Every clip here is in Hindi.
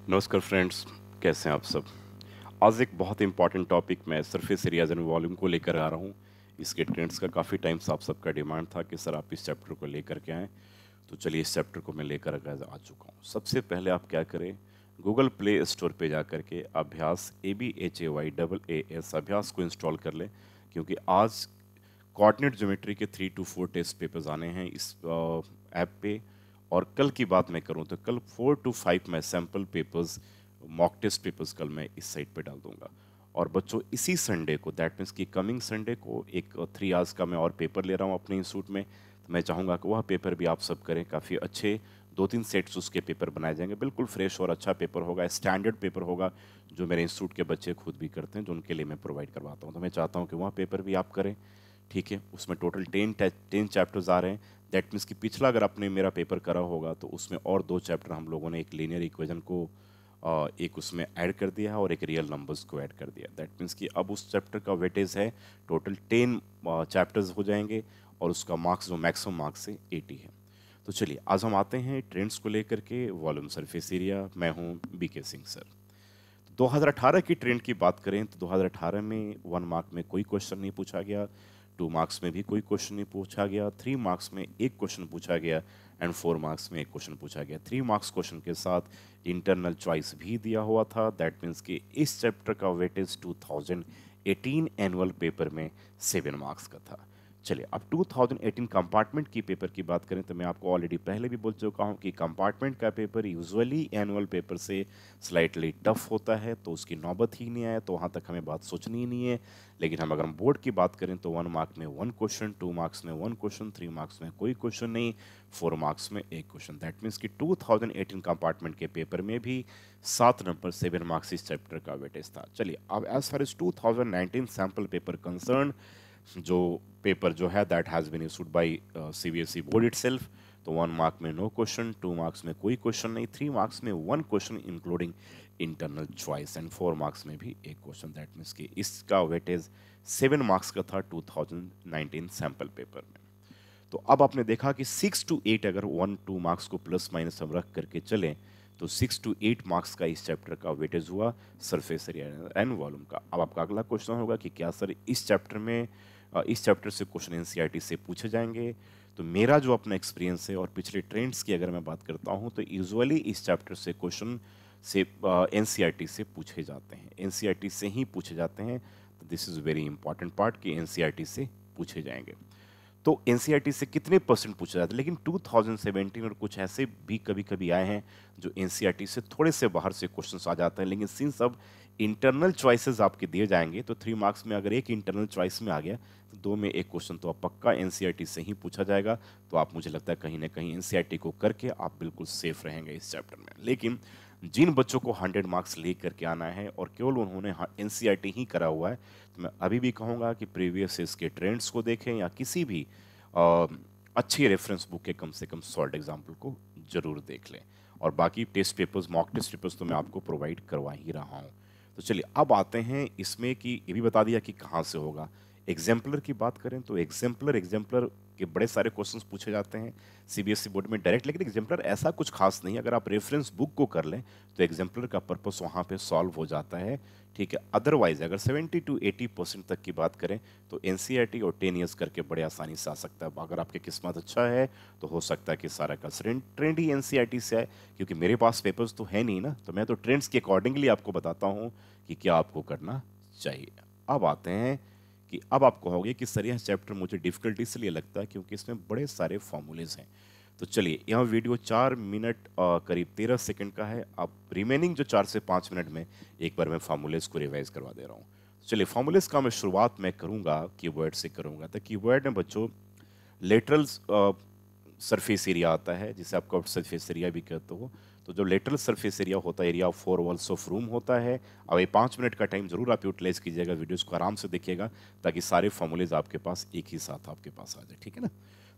नमस्कार फ्रेंड्स, कैसे हैं आप सब। आज एक बहुत इंपॉर्टेंट टॉपिक मैं सरफेस एरियाज एंड वॉल्यूम को लेकर आ रहा हूँ। इसके ट्रेंड्स का काफ़ी टाइम से आप सबका डिमांड था कि सर आप इस चैप्टर को लेकर के आएँ। तो चलिए इस चैप्टर को मैं लेकर आ चुका हूँ। सबसे पहले आप क्या करें, गूगल प्ले स्टोर पे जा कर के अभ्यास ABHAYAAS अभ्यास को इंस्टॉल कर लें, क्योंकि आज कोऑर्डिनेट ज्योमेट्री के 3 to 4 टेस्ट पेपर्स आने हैं इस ऐप पे। और कल की बात मैं करूं तो कल 4 to 5 मैं sample papers, mock test papers कल मैं इस साइट पे डाल दूंगा। और बच्चों इसी संडे को, दैट मीन्स कि कमिंग संडे को एक 3 आवर्स का मैं और पेपर ले रहा हूँ अपने इंस्टीट्यूट में। तो मैं चाहूँगा कि वह पेपर भी आप सब करें। काफ़ी अच्छे 2-3 सेट्स उसके पेपर बनाए जाएंगे, बिल्कुल फ्रेश और अच्छा पेपर होगा, स्टैंडर्ड पेपर होगा, जो मेरे इंस्टीट्यूट के बच्चे खुद भी करते हैं, जो उनके लिए मैं प्रोवाइड करवाता हूँ। तो मैं चाहता हूँ कि वह पेपर भी आप करें, ठीक है। उसमें टोटल 10 चैप्टर्स आ रहे हैं। दैट मीन्स कि पिछला अगर आपने मेरा पेपर करा होगा तो उसमें और 2 चैप्टर हम लोगों ने एक लीनियर इक्वेशन को एक उसमें ऐड कर दिया है और एक रियल नंबर्स को ऐड कर दिया। दैट मीन्स कि अब उस चैप्टर का वेटेज है टोटल 10 चैप्टर्स हो जाएंगे और उसका मार्क्स जो मैक्सिमम मार्क्स है 80 है। तो चलिए आज हम आते हैं ट्रेंड्स को लेकर के, वॉल्यूम सरफेस एरिया। मैं हूँ BK सिंह सर। 2018 की ट्रेंड की बात करें तो 2018 में 1 मार्क में कोई क्वेश्चन नहीं पूछा गया, 2 मार्क्स में भी कोई क्वेश्चन नहीं पूछा गया, 3 मार्क्स में एक क्वेश्चन पूछा गया एंड 4 मार्क्स में एक क्वेश्चन पूछा गया। 3 मार्क्स क्वेश्चन के साथ इंटरनल चॉइस भी दिया हुआ था। दैट मीन्स कि इस चैप्टर का वेटेज 2018 एनुअल पेपर में 7 मार्क्स का था। चलिए अब 2018 कंपार्टमेंट की पेपर की बात करें तो मैं आपको ऑलरेडी पहले भी बोल चुका हूं कि कंपार्टमेंट का पेपर यूजुअली एनुअल पेपर से स्लाइटली टफ होता है, तो उसकी नौबत ही नहीं आया, तो वहाँ तक हमें बात सोचनी ही नहीं है। लेकिन हम अगर हम बोर्ड की बात करें तो 1 मार्क में 1 क्वेश्चन, 2 मार्क्स में 1 क्वेश्चन, 3 मार्क्स में कोई क्वेश्चन नहीं, 4 मार्क्स में एक क्वेश्चन। दैट मीन्स कि 2018 कंपार्टमेंट के पेपर में भी 7 नंबर 7 मार्क्स इस चैप्टर का वेटेज था। चलिए अब as far as 2019 sample paper concern, जो पेपर जो है that has been issued by CBSE board itself, तो 1 मार्क में नो क्वेश्चन, 2 मार्क्स में कोई क्वेश्चन नहीं, 3 मार्क्स में 1 question including internal choice and 4 marks में भी एक क्वेश्चन। दैट मीन्स कि इसका वेटेज 7 मार्क्स का था 2019 सैम्पल पेपर में। तो अब आपने देखा कि 6 to 8 अगर 1-2 मार्क्स को प्लस माइनस हम रख करके चलें तो 6 to 8 मार्क्स का इस चैप्टर का वेटेज हुआ सरफेस एरिया एंड वॉल्यूम का। अब आपका अगला क्वेश्चन होगा कि क्या सर इस चैप्टर में इस चैप्टर से क्वेश्चन NCERT से पूछे जाएंगे। तो मेरा जो अपना एक्सपीरियंस है और पिछले ट्रेंड्स की अगर मैं बात करता हूं तो यूजुअली इस चैप्टर से क्वेश्चन से NCERT से पूछे जाते हैं, NCERT से ही पूछे जाते हैं। तो this is very important part कि NCERT से पूछे जाएंगे। तो NCERT से कितने परसेंट पूछा जाता है, लेकिन 2017 और कुछ ऐसे भी कभी कभी आए हैं जो NCERT से थोड़े से बाहर से क्वेश्चंस आ जाते हैं। लेकिन सिंस अब इंटरनल चॉइसेस आपके दिए जाएंगे तो 3 मार्क्स में अगर एक इंटरनल चॉइस में आ गया तो 2 में एक क्वेश्चन तो आप पक्का NCERT से ही पूछा जाएगा। तो आप, मुझे लगता है कहीं ना कहीं NCERT को करके आप बिल्कुल सेफ रहेंगे इस चैप्टर में। लेकिन जिन बच्चों को 100 मार्क्स ले करके आना है और केवल उन्होंने NCERT ही करा हुआ है, तो मैं अभी भी कहूँगा कि प्रीवियस इसके ट्रेंड्स को देखें या किसी भी अच्छी रेफरेंस बुक के कम से कम सॉल्ड एग्जाम्पल को जरूर देख लें। और बाकी test papers, mock test papers तो मैं आपको प्रोवाइड करवा ही रहा हूँ। तो चलिए अब आते हैं इसमें कि ये भी बता दिया कि कहाँ से होगा। एग्जाम्पलर की बात करें तो एग्जाम्पलर के बड़े सारे क्वेश्चंस पूछे जाते हैं CBSE बोर्ड में डायरेक्ट, लेकिन एग्जाम्पलर ऐसा कुछ खास नहीं है। अगर आप रेफरेंस बुक को कर लें तो एग्जाम्पलर का पर्पस वहाँ पे सॉल्व हो जाता है, ठीक है। अदरवाइज अगर 70 to 80% तक की बात करें तो NCERT और 10 ईयर्स करके बड़े आसानी से आ सकता है। अगर आपकी किस्मत अच्छा है तो हो सकता है कि सारा का ट्रेंड ही NCERT से आए, क्योंकि मेरे पास पेपर्स तो है नहीं ना, तो मैं तो ट्रेंड्स के अकॉर्डिंगली आपको बताता हूँ कि क्या आपको करना चाहिए। अब आते हैं कि अब आप कहोगे कि सर यह चैप्टर मुझे डिफिकल्ट इसलिए लगता है क्योंकि इसमें बड़े सारे फॉर्मूलेज हैं। तो चलिए यह वीडियो 4 मिनट करीब 13 सेकंड का है। अब रिमेनिंग जो 4 से 5 मिनट में एक बार मैं फार्मूलेज को रिवाइज करवा दे रहा हूँ। चलिए फार्मूलेज का मैं शुरुआत मैं करूँगा कीवर्ड से करूँगा। तो कीवर्ड में बच्चों लेटरल सरफेस एरिया आता है, जिसे आप कर्व्ड सरफेस एरिया भी कहते हो। तो जो लेटरल सरफेस एरिया होता है, area of 4 walls of room होता है। अब ये 5 मिनट का टाइम जरूर आप यूटिलाइज कीजिएगा, वीडियोस को आराम से देखिएगा ताकि सारे फॉर्मूलेज आपके पास एक ही साथ आपके पास आ जाए, ठीक है ना।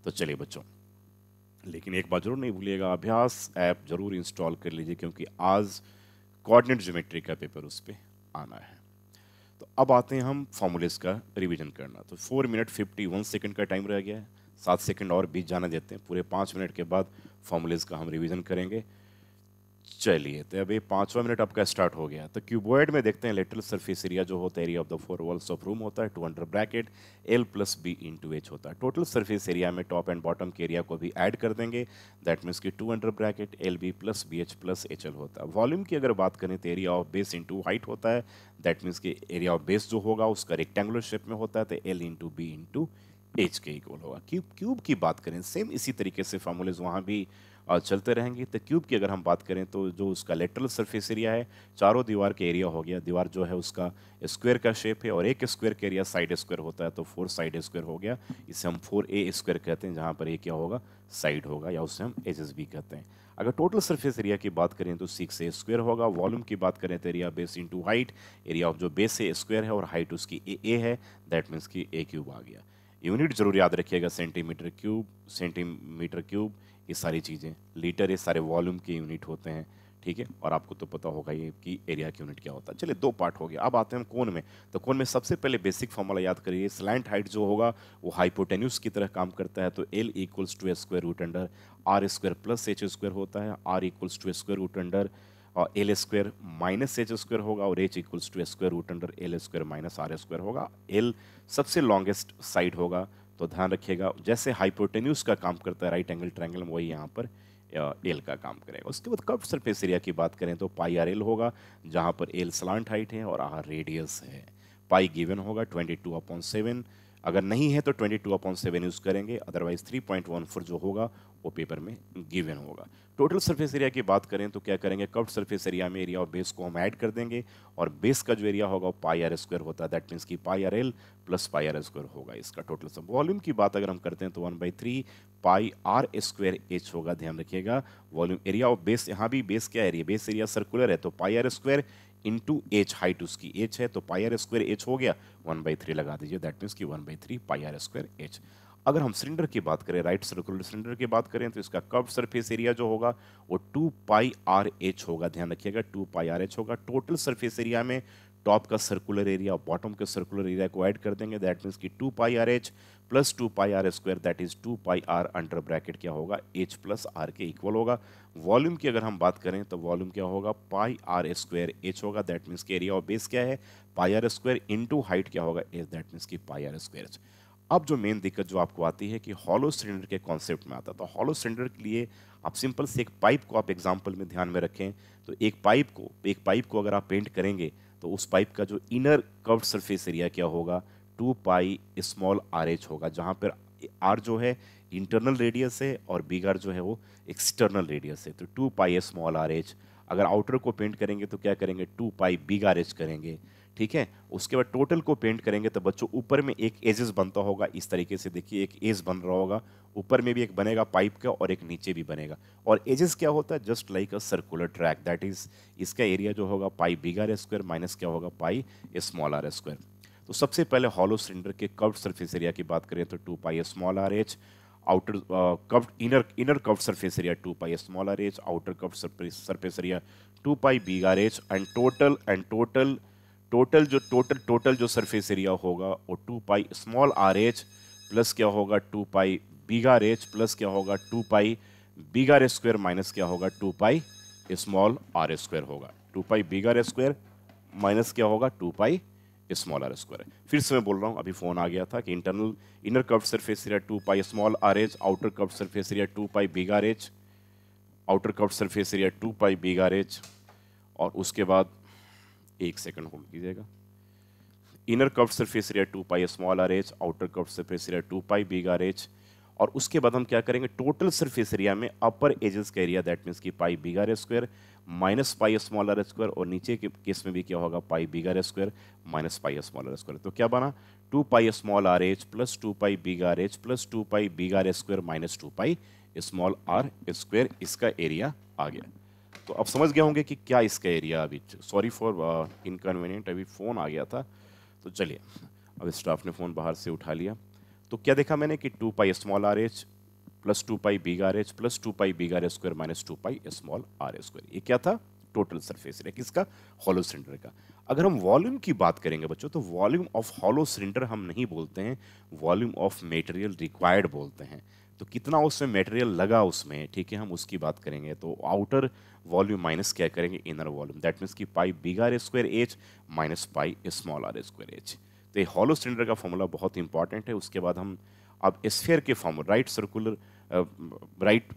तो चलिए बच्चों, लेकिन एक बात जरूर नहीं भूलिएगा, अभ्यास ऐप जरूर इंस्टॉल कर लीजिए क्योंकि आज कोऑर्डिनेट ज्योमेट्री का पेपर उस पर आना है। तो अब आते हैं हम फॉर्मूलेज का रिवीजन करना। तो 4 मिनट 51 सेकंड का टाइम रह गया है, 7 सेकंड और बीच जाने देते हैं। पूरे 5 मिनट के बाद फॉर्मूलेज का हम रिवीजन करेंगे। चलिए, तो अब ये 5वां मिनट आपका स्टार्ट हो गया। तो क्यूबॉइड में देखते हैं लेटरल सरफेस एरिया जो होता है, area of the four walls of room होता है 2 under bracket L plus B into H होता है। टोटल सरफेस एरिया में टॉप एंड बॉटम के एरिया को भी ऐड कर देंगे, दैट मीन्स कि 2 under bracket L B plus B H plus H L होता है। वॉल्यूम की अगर बात करें तो area of base into height होता है, दैट मीन्स कि एरिया ऑफ बेस जो होगा उसका रेक्टेंगुलर शेप में होता है, तो L into B into H के इक्वल होगा। क्यूब की बात करें सेम इसी तरीके से फॉर्मूलेज वहाँ भी चलते रहेंगे। तो क्यूब की अगर हम बात करें तो जो उसका लेटरल सरफेस एरिया है, चारों दीवार के एरिया हो गया, दीवार जो है उसका स्क्वायर का शेप है और एक स्क्वायर का एरिया साइड स्क्वायर होता है, तो 4 साइड स्क्वायर हो गया। इसे हम 4a स्क्वायर कहते हैं, जहाँ पर ए क्या होगा, साइड होगा, या उसे हम एजेस भी कहते हैं। अगर टोटल सरफेस एरिया की बात करें तो 6a स्क्वायर होगा। वॉल्यूम की बात करें तो area base into height, area of जो बेस है स्क्वायर है और हाइट उसकी ए है, दैट मीन्स कि ए क्यूब आ गया। यूनिट जरूर याद रखिएगा, सेंटीमीटर क्यूब, ये सारी चीज़ें, लीटर, ये सारे वॉल्यूम के यूनिट होते हैं, ठीक है। और आपको तो पता होगा ये कि एरिया की यूनिट क्या होता है। चलिए, 2 पार्ट हो गया। अब आते हैं हम कोण में। तो कोण में सबसे पहले बेसिक फॉर्मूला याद करिए, स्लैंट हाइट जो होगा वो हाइपोटेन्यूज की तरह काम करता है, तो L equals to square root under R square plus H square होता है। R equals to square root under और L square minus H square होगा, और H equals to square root under L square minus R square होगा। एल सबसे लॉन्गेस्ट साइड होगा, तो ध्यान रखिएगा जैसे हाइपोटेन्यूज का काम करता है राइट एंगल ट्रायंगल में, वही यहाँ पर एल का काम करेगा। उसके बाद कर्व्ड सरफेस एरिया की बात करें तो पाई आर एल होगा, जहाँ पर एल स्लांट हाइट है और आर रेडियस है। पाई गिवन होगा 22/7, अगर नहीं है तो 22/7 यूज करेंगे, अदरवाइज 3.14 जो होगा वो पेपर में गिवन होगा। टोटल सरफेस एरिया की बात करें तो क्या करेंगे, कर्व्ड सरफेस एरिया में एरिया ऑफ बेस को हम ऐड कर देंगे, और बेस का जो एरिया होगा वो पाई आर स्क्वायर होता है, दैट मीन्स कि pi R L plus pi R square होगा इसका टोटल सब। वॉल्यूम की बात अगर हम करते हैं तो 1/3 पाई आर स्क्वायर एच होगा, ध्यान रखिएगा। वॉल्यूम एरिया ऑफ बेस, यहाँ भी बेस क्या एरिया, बेस एरिया सर्कुलर है, तो pi R square into H, height उसकी एच है, तो पाई आर स्क्वायर एच हो गया, 1/3 लगा दीजिए, दैट मीन्स कि 1/3 पाई आर स्क्वायर एच। अगर हम सिलेंडर की बात करें, राइट सर्कुलर सिलेंडर की बात करें, तो इसका कर्व्ड सरफेस एरिया जो होगा वो 2 पाई आर एच होगा, ध्यान रखिएगा 2 पाई आर एच होगा। टोटल सरफेस एरिया में टॉप का सर्कुलर एरिया और बॉटम के सर्कुलर एरिया को ऐड कर देंगे, दैट मीन्स कि 2 pi R H plus 2 pi R square, that is 2 pi R under bracket क्या होगा, एच प्लस आर के इक्वल होगा। वॉल्यूम की अगर हम बात करें तो वॉल्यूम क्या होगा, पाई आर स्क्वायर एच होगा, दैट मीन्स कि एरिया ऑफ बेस क्या है, पाई आर स्क्वायर इंटू हाइट क्या होगा, एच, दैट मीन्स कि पाई आर स्क्वायर एच। अब जो मेन दिक्कत जो आपको आती है कि हॉलो सिलेंडर के कॉन्सेप्ट में आता है, तो हॉलो सिलेंडर के लिए आप सिंपल से एक पाइप को आप एग्जांपल में ध्यान में रखें, तो एक पाइप को अगर आप पेंट करेंगे तो उस पाइप का जो इनर कर्व्ड सरफेस एरिया क्या होगा, 2 पाई स्मॉल आर एच होगा, जहां पर आर जो है इंटरनल रेडियस है और बिग आर जो है वो एक्सटर्नल रेडियस है, तो 2 पाई स्मॉल आर एच। अगर आउटर को पेंट करेंगे तो क्या करेंगे, 2 पाई बिग आर एच करेंगे, ठीक है। उसके बाद टोटल को पेंट करेंगे तो बच्चों ऊपर में एक एजेस बनता होगा, इस तरीके से देखिए एक एज बन रहा होगा, ऊपर में भी एक बनेगा पाइप का और एक नीचे भी बनेगा। और एजेस क्या होता है, just like a circular track, that is इसका एरिया जो होगा pi big R square minus क्या होगा, पाई स्मॉल आर स्क्वायर। तो सबसे पहले हॉलो सिलेंडर के कर्व्ड सरफेस एरिया की बात करें तो 2 pi small R H, outer curved inner curved surface area 2 pi small R H, outer curved surface area 2 pi big R H, and total जो सरफेस एरिया होगा वो 2 pi small R H plus क्या होगा, 2 pi big R H plus क्या होगा, 2 pi big R square minus क्या होगा, 2 पाई स्मॉल आर स्क्वायर होगा। 2 pi big R square minus क्या होगा, 2 पाई स्मॉल आर स्क्वायर। फिर से मैं बोल रहा हूँ, अभी फोन आ गया था कि inner curved surface area 2 pi small R H, outer curved surface area 2 pi big R H, outer curved surface area 2 pi big R H, और उसके बाद एक सेकंड होल्ड कीजिएगा, inner curved surface area 2 pi small R H, outer curved surface area 2 pi big R H, और उसके बाद हम क्या करेंगे, टोटल सरफेस एरिया में अपर एजेस का एरिया दैट मीन्स कि pi big R square minus pi small R square, और नीचे के केस में भी क्या होगा, pi big R square minus pi small R square. तो क्या बना, 2 pi small R H plus 2 pi big R H plus 2 pi big R square minus 2 pi small R square, इसका एरिया आ गया। तो अब समझ गए होंगे कि क्या इसका एरिया। अभी सॉरी फॉर इनकन्वीनियंट, अभी फ़ोन आ गया था, तो चलिए अब स्टाफ ने फ़ोन बाहर से उठा लिया। तो क्या देखा मैंने कि 2 pi small R H plus 2 pi big R H plus 2 pi big R square minus 2 pi small R square, ये क्या था, टोटल सरफेस एरिया किसका, हॉलो सिलेंडर का। अगर हम वॉल्यूम की बात करेंगे बच्चों, तो वॉल्यूम ऑफ हॉलो सिलेंडर हम नहीं बोलते हैं, वॉल्यूम ऑफ मटेरियल रिक्वायर्ड बोलते हैं। तो कितना उसमें मटेरियल लगा उसमें, ठीक है, हम उसकी बात करेंगे। तो आउटर वॉल्यूम माइनस क्या करेंगे, इनर वॉल्यूम, दैट मीन्स कि pi big R square H minus pi small R square H. तो ये हॉलो सिलेंडर का फॉर्मूला बहुत इंपॉर्टेंट है। उसके बाद हम अब स्फीयर के formula, right circular right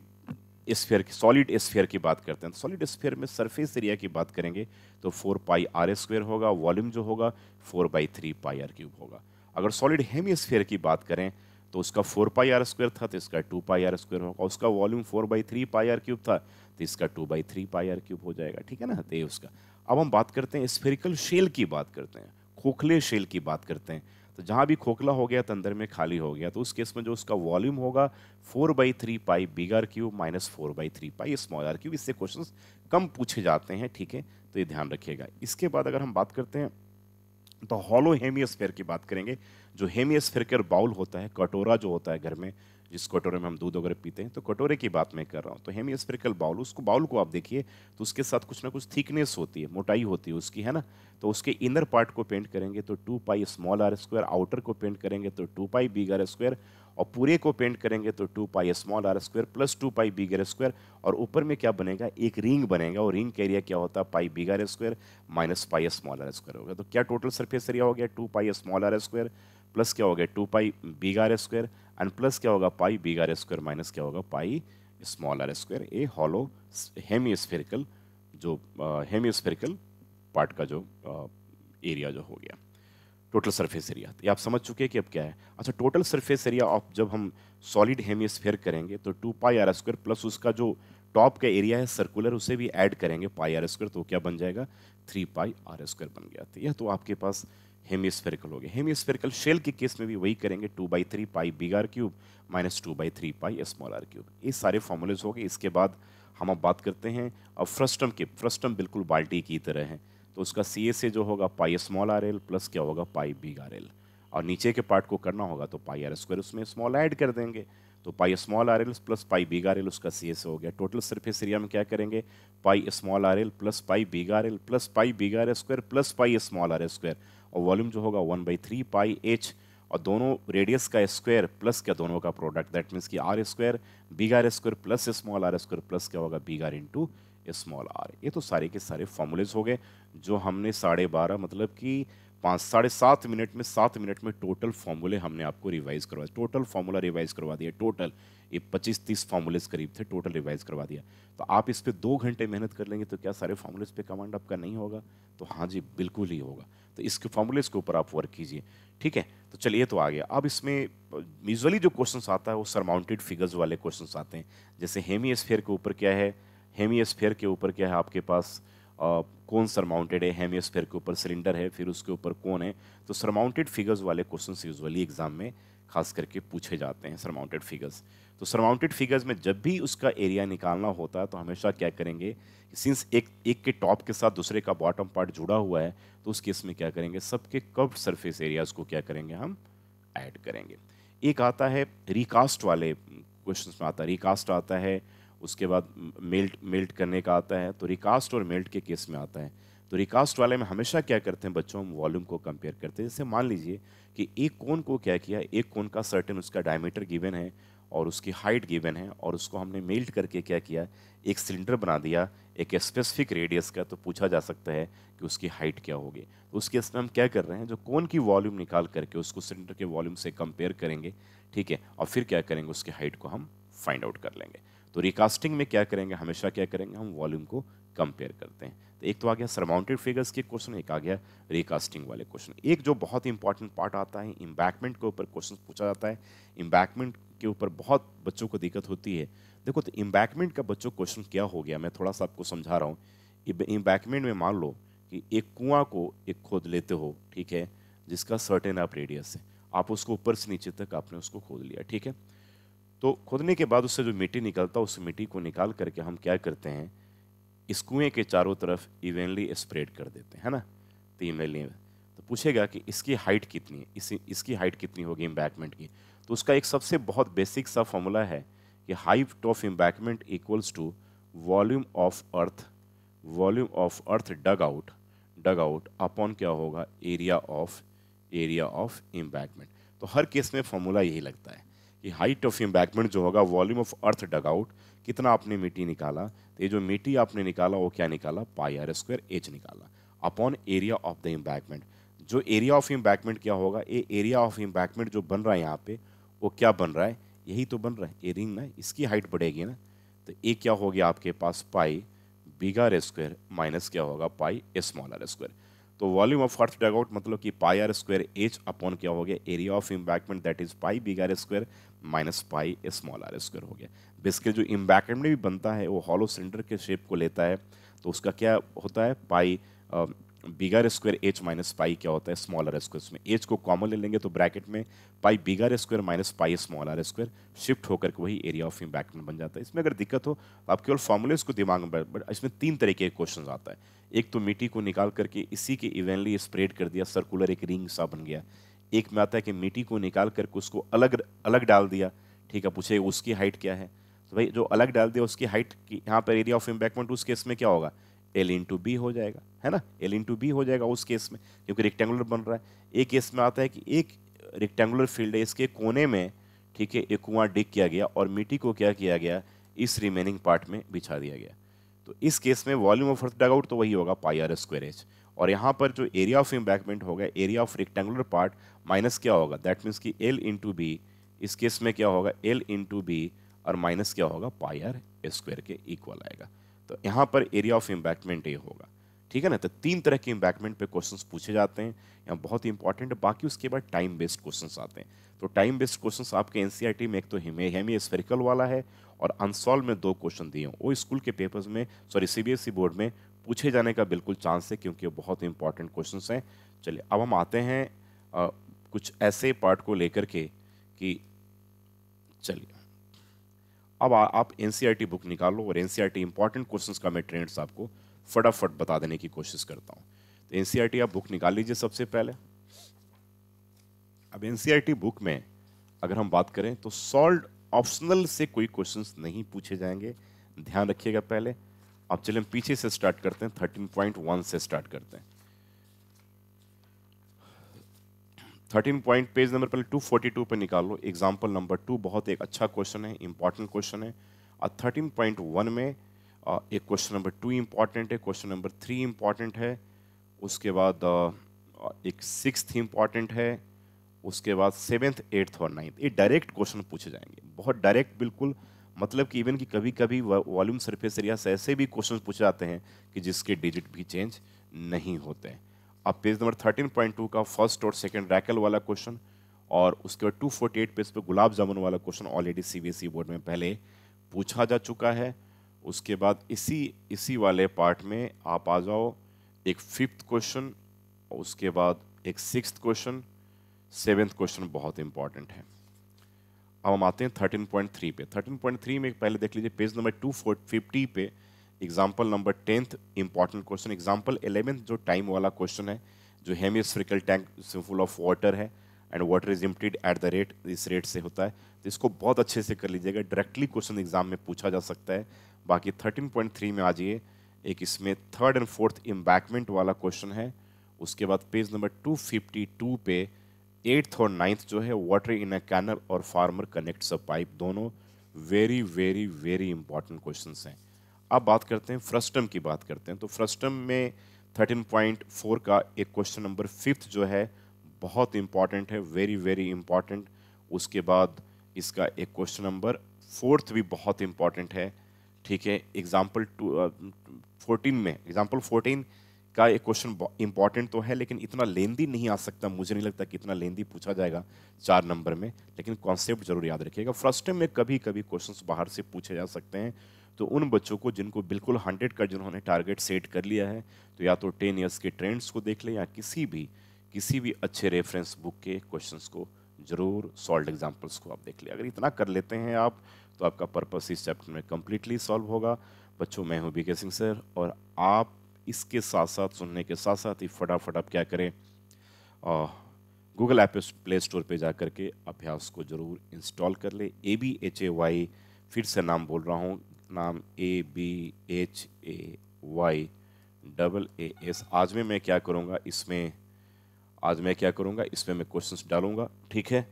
sphere की, सॉलिड स्फीयर की बात करते हैं। तो सॉलिड स्फीयर में सरफेस एरिया की बात करेंगे तो 4 पाई आर स्क्वायर होगा, वॉल्यूम जो होगा 4/3 पाई आर क्यूब होगा। अगर सॉलिड हेमी स्फीयर की बात करें तो उसका 4 पाई आर स्क्वायर था तो इसका 2 पाई आर स्क्वायर होगा, उसका वॉल्यूम 4/3 पाई आर क्यूब था तो इसका 2/3 पाई आर क्यूब हो जाएगा, ठीक है ना। तो ये उसका। अब हम बात करते हैं स्फेरिकल शेल की बात करते हैं, खोखले शेल की बात करते हैं। तो जहां भी खोखला हो गया तो अंदर में खाली हो गया, तो उस केस में जो उसका वॉल्यूम होगा 4/3 pi big R cube minus 4/3 pi small R cube. इससे क्वेश्चंस कम पूछे जाते हैं, ठीक है, तो ये ध्यान रखिएगा। इसके बाद अगर हम बात करते हैं तो हॉलो हेमियोस्फेयर की बात करेंगे। जो हेमियोस्फेरिकल बाउल होता है, कटोरा जो होता है घर में, जिस कटोरे में हम दूध वगैरह पीते हैं, तो कटोरे की बात मैं कर रहा हूँ। तो हेमियोस्फेरिकल बाउल, उसको बाउल को आप देखिए तो उसके साथ कुछ ना कुछ थिकनेस होती है, मोटाई होती है उसकी, है ना। तो उसके इनर पार्ट को पेंट करेंगे तो 2 pi small R square, outer को पेंट करेंगे तो 2 पाई बिग आर स्क्वायर, और पूरे को पेंट करेंगे तो 2 pi small R square plus 2 pi big R square. और ऊपर में क्या बनेगा, एक रिंग बनेगा, और रिंग का एरिया क्या होता है, pi big R square minus pi small R square होगा। तो क्या टोटल सरफेस एरिया हो गया, 2 pi small R square plus क्या हो गया 2 pi big R square, and plus क्या होगा pi big R square minus क्या होगा pi small R square. A hollow hemispherical, जो हेमिस्फेरिकल पार्ट का जो एरिया जो हो गया टोटल सरफेस एरिया। ये आप समझ चुके हैं कि अब क्या है। अच्छा, टोटल सरफेस एरिया ऑफ जब हम सॉलिड हेमिस्फेयर करेंगे तो 2 पाई आर स्क्वायर प्लस उसका जो टॉप का एरिया है सर्कुलर, उसे भी ऐड करेंगे पाई आर स्क्वायर, तो क्या बन जाएगा 3 पाई आर स्क्वायर बन गया। तो यह तो आपके पास हेमिस्फेरिकल हो गया। हेमिस्फेरिकल शेल के केस में भी वही करेंगे, 2/3 pi big R cube minus 2/3 pi small R cube. ये सारे फॉर्मूलेज हो गए। इसके बाद हम अब बात करते हैं अब फ्रस्टम की। फ्रस्टम बिल्कुल बाल्टी की तरह है, तो उसका सी ए से जो होगा pi small R L plus क्या होगा पाई बिग आर एल, और नीचे के पार्ट को करना होगा तो पाई आर स्क्वायर उसमें स्मॉल ऐड कर देंगे, तो पाई small R L plus pi big R L उसका सी ए से हो गया। टोटल सरफेस एरिया में क्या करेंगे, pi small R L plus pi big R L plus pi big R square plus pi small R square, और वॉल्यूम जो होगा 1/3 पाई एच, और दोनों रेडियस का स्क्वायर प्लस क्या दोनों का प्रोडक्ट, दैट मीन्स कि R square big R square plus small R square plus क्या होगा big R into small R. ये तो सारे के सारे फॉर्मूलेज हो गए जो हमने 12:30 मतलब कि 7.5 मिनट में 7 मिनट में टोटल फॉर्मूले हमने आपको रिवाइज करवाए, टोटल फॉर्मूला रिवाइज करवा दिया। टोटल ये 25-30 फॉर्मूलेज करीब थे, टोटल रिवाइज करवा दिया। तो आप इस पे 2 घंटे मेहनत कर लेंगे तो क्या सारे फॉर्मूलेज पे कमांड आपका नहीं होगा? तो हाँ जी, बिल्कुल ही होगा। तो इसके फॉर्मूलेज के ऊपर आप वर्क कीजिए, ठीक है। तो चलिए, तो आ गया। अब इसमें यूजुअली जो क्वेश्चंस आता है वो सरमाउंटेड फिगर्स वाले क्वेश्चंस आते हैं। जैसे हेमिस्फीयर के ऊपर क्या है, हेमिस्फीयर के ऊपर क्या है आपके पास, कौन सरमाउंटेड है, हेमिस्फीयर के ऊपर सिलेंडर है, फिर उसके ऊपर कौन है। तो सरमाउंटेड फिगर्स वाले क्वेश्चंस यूजुअली एग्जाम में खास करके पूछे जाते हैं, सरमाउंटेड फिगर्स। तो सरमाउंटेड फिगर्स में जब भी उसका एरिया निकालना होता है तो हमेशा क्या करेंगे, सिंस एक के टॉप के साथ दूसरे का बॉटम पार्ट जुड़ा हुआ है, तो उस केस में क्या करेंगे, सबके कर्व्ड सरफेस एरियाज को क्या करेंगे, हम ऐड करेंगे। एक आता है रिकास्ट वाले क्वेश्चंस में आता है, रिकास्ट आता है, उसके बाद मेल्ट करने का आता है। तो रिकास्ट और मेल्ट के केस में आता है। तो रिकास्ट वाले में हमेशा क्या करते हैं बच्चों, हम वॉल्यूम को कंपेयर करते हैं। जैसे मान लीजिए कि एक कोन को क्या किया, एक कोन का सर्टेन उसका डायमीटर गिवन है और उसकी हाइट गिवन है, और उसको हमने मेल्ट करके क्या किया, एक सिलेंडर बना दिया एक स्पेसिफिक रेडियस का। तो पूछा जा सकता है कि उसकी हाइट क्या होगी। तो उस केस में हम क्या कर रहे हैं, जो कोन की वॉल्यूम निकाल करके उसको सिलेंडर के वॉल्यूम से कंपेयर करेंगे, ठीक है, और फिर क्या करेंगे, उसकी हाइट को हम फाइंड आउट कर लेंगे। तो रिकास्टिंग में क्या करेंगे, हमेशा क्या करेंगे, हम वॉल्यूम को कंपेयर करते हैं। तो एक तो आ गया सरमाउंटेड फिगर्स के क्वेश्चन, एक आ गया रिकास्टिंग वाले क्वेश्चन। एक जो बहुत इंपॉर्टेंट पार्ट आता है, इम्बैकमेंट के ऊपर क्वेश्चन पूछा जाता है। इम्बैकमेंट के ऊपर बहुत बच्चों को दिक्कत होती है। देखो, तो इम्बैकमेंट का बच्चों क्वेश्चन क्या हो गया, मैं थोड़ा सा आपको समझा रहा हूँ। इम्बैकमेंट में मान लो कि एक कुआं को एक खोद लेते हो, ठीक है, जिसका सर्टेन आप रेडियस है, आप उसको ऊपर से नीचे तक आपने उसको खोद लिया, ठीक है। तो खोदने के बाद उससे जो मिट्टी निकलता है, उस मिट्टी को निकाल करके हम क्या करते हैं, इस कुएं के चारों तरफ इवनली स्प्रेड कर देते हैं, है ना। तो इवनली, तो पूछेगा कि इसकी हाइट कितनी है, इसकी हाइट कितनी होगी एम्बैकमेंट की। तो उसका एक सबसे बहुत बेसिक सा फॉर्मूला है कि height of embankment equals to volume of earth dug out upon क्या होगा, एरिया ऑफ एम्बैकमेंट। तो हर केस में फॉर्मूला यही लगता है कि हाइट ऑफ एम्बैंकमेंट जो होगा volume of earth dug out, कितना आपने मिट्टी निकाला, तो ये जो मिट्टी आपने निकाला वो क्या निकाला, पाई आर स्क्वायर एच निकाला upon area of the embankment. जो एरिया ऑफ एम्बैंकमेंट क्या होगा, ये एरिया ऑफ एम्बैंकमेंट जो बन रहा है यहाँ पे वो क्या बन रहा है, यही तो बन रहा है एरिंग ना, इसकी हाइट बढ़ेगी ना, तो ये क्या हो गया आपके पास pi big R square minus क्या होगा पाई स्मॉल आर स्क्वायर। तो volume of earth dug out मतलब कि pi R square H upon क्या हो गया area of embankment that is pi big R square minus pi small R square हो गया। बेसिकली जो एम्बैंकमेंट भी बनता है वो हॉलो सिलेंडर के शेप को लेता है, तो उसका क्या होता है pi big R square H minus pi क्या होता है स्मॉलर स्क्वायर। में एच को कॉमन ले लेंगे तो ब्रैकेट में pi big R square minus pi small R square shift होकर के वही एरिया ऑफ एम्बैंकमेंट बन जाता है। इसमें अगर दिक्कत हो तो आप केवल फॉर्मूले को दिमाग में, बट इसमें तीन तरीके के क्वेश्चन आता है। एक तो मिट्टी को निकाल करके इसी के इवेंटली स्प्रेड कर दिया, सर्कुलर एक रिंग सा बन गया। एक में आता है कि मिट्टी को निकाल करके उसको अलग अलग डाल दिया, ठीक है, पूछे उसकी हाइट क्या है, तो भाई जो अलग डाल दिया उसकी हाइट की यहाँ पर एरिया ऑफ एम्बैंकमेंट उस केस में क्या होगा एल इंटू बी हो जाएगा, है ना, एल इंटू बी हो जाएगा उस केस में, क्योंकि रेक्टेंगुलर बन रहा है। एक केस में आता है कि एक रेक्टेंगुलर फील्ड है, इसके कोने में ठीक है एक कुआं डिग किया गया और मिट्टी को क्या किया गया इस रिमेनिंग पार्ट में बिछा दिया गया। तो इस केस में volume of earth dug out तो वही होगा पाई आर स्क्वायर एच, और यहाँ पर जो एरिया ऑफ एम्बैंकमेंट होगा area of rectangular part minus क्या होगा, दैट मीन्स कि एल इंटू बी, इस केस में क्या होगा एल इंटू बी और माइनस क्या होगा पाई आर स्क्वायर के इक्वल आएगा। तो यहाँ पर एरिया ऑफ एम्बैंकमेंट ये होगा, ठीक है ना। तो तीन तरह के एम्बैंकमेंट पे क्वेश्चंस पूछे जाते हैं, यहाँ बहुत इंपॉर्टेंट है। बाकी उसके बाद टाइम बेस्ड क्वेश्चंस आते हैं। तो टाइम बेस्ड क्वेश्चंस आपके एनसीईआरटी में एक तो हेमी स्फेरिकल वाला है और अनसॉल्व में 2 क्वेश्चन दिए हैं, वो स्कूल के पेपर्स में सॉरी सीबीएसई बोर्ड में पूछे जाने का बिल्कुल चांस है, क्योंकि वो बहुत इंपॉर्टेंट क्वेश्चंस हैं। चलिए अब हम आते हैं कुछ ऐसे पार्ट को लेकर के कि चलिए अब आप एनसीईआरटी बुक निकालो और एनसीईआरटी इंपॉर्टेंट क्वेश्चंस का मैं ट्रेंड्स आपको फटाफट बता देने की कोशिश करता हूँ। तो एनसीईआरटी आप बुक निकाल लीजिए सबसे पहले। अब एनसीईआरटी बुक में अगर हम बात करें तो सॉल्व ऑप्शनल से कोई क्वेश्चंस नहीं पूछे जाएंगे, ध्यान रखिएगा। पहले अब चलें पीछे से स्टार्ट करते हैं, 13.1 से स्टार्ट करते हैं। 13 पॉइंट पेज नंबर पहले 242 पे निकाल लो। एग्जाम्पल नंबर 2 बहुत एक अच्छा क्वेश्चन है, इंपॉर्टेंट क्वेश्चन है। और 13.1 में एक क्वेश्चन नंबर 2 इंपॉर्टेंट है, क्वेश्चन नंबर 3 इंपॉर्टेंट है, उसके बाद एक 6th इंपॉर्टेंट है, उसके बाद 7th 8th और 9th। ये डायरेक्ट क्वेश्चन पूछे जाएंगे, बहुत डायरेक्ट बिल्कुल, मतलब कि इवन कि कभी कभी वॉल्यूम सरफेस एरिया से ऐसे भी क्वेश्चन पूछे जाते हैं कि जिसके डिजिट भी चेंज नहीं होते हैं। अब पेज नंबर 13.2 का फर्स्ट और सेकंड रैकल वाला क्वेश्चन और उसके बाद 248 पेज पे गुलाब जामुन वाला क्वेश्चन ऑलरेडी सीबीएसई बोर्ड में पहले पूछा जा चुका है। उसके बाद इसी वाले पार्ट में आप आ जाओ एक 5th क्वेश्चन, उसके बाद एक 6th क्वेश्चन, 7th क्वेश्चन बहुत इंपॉर्टेंट है। अब हम आते हैं 13.3 पे। 13.3 में पहले देख लीजिए पेज नंबर 250 पे example number 10th important question, example 11th जो टाइम वाला क्वेश्चन है, जो hemispherical tank full of water है and water is emptied at the rate, इस रेट से होता है। तो इसको बहुत अच्छे से कर लीजिएगा, डायरेक्टली क्वेश्चन एग्जाम में पूछा जा सकता है। बाकी 13.3 में आ जाइए, एक इसमें 3rd and 4th एम्बैंकमेंट वाला क्वेश्चन है। उसके बाद पेज नंबर 252 पे 8th और 9th जो है वाटर इन अ कैनल और फार्मर कनेक्ट्स अ पाइप, दोनों very very very important questions हैं। अब बात करते हैं फ्रस्टम की बात करते हैं। तो फ्रस्टम में 13.4 का एक क्वेश्चन नंबर 5th जो है बहुत इंपॉर्टेंट है, वेरी वेरी इंपॉर्टेंट। उसके बाद इसका एक क्वेश्चन नंबर 4th भी बहुत इंपॉर्टेंट है, ठीक है। एग्जाम्पल 14 में, एग्जाम्पल 14 का एक क्वेश्चन इंपॉर्टेंट तो है लेकिन इतना लेंदी नहीं आ सकता, मुझे नहीं लगता कि इतना लेंदी पूछा जाएगा 4 नंबर में, लेकिन कॉन्सेप्ट जरूर याद रखिएगा। फर्स्ट टाइम में कभी कभी क्वेश्चंस बाहर से पूछे जा सकते हैं, तो उन बच्चों को जिनको बिल्कुल 100 का जिन्होंने टारगेट सेट कर लिया है, तो या तो 10 ईयर्स के ट्रेंड्स को देख लें या किसी भी अच्छे रेफरेंस बुक के क्वेश्चंस को जरूर, सॉल्व एग्जाम्पल्स को आप देख लें। अगर इतना कर लेते हैं आप तो आपका पर्पस इस चैप्टर में कम्प्लीटली सॉल्व होगा। बच्चों मैं हूँ बीके सिंह सर, और आप इसके साथ साथ सुनने के साथ साथ ही फटाफट आप क्या करें, गूगल ऐप प्ले स्टोर पे जा कर के अभ्यास को जरूर इंस्टॉल कर ले। ABHAY, फिर से नाम बोल रहा हूँ, नाम ABHAYAAS। आज मैं क्या करूँगा इसमें, मैं क्वेश्चंस डालूंगा, ठीक है,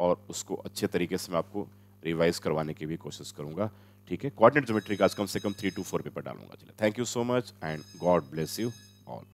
और उसको अच्छे तरीके से मैं आपको रिवाइज करवाने की भी कोशिश करूँगा। ठीक है, कोऑर्डिनेट ज्योमेट्री का आज कम से कम 3 to 4 पेपर डालूंगा। चलिए, thank you so much and God bless you.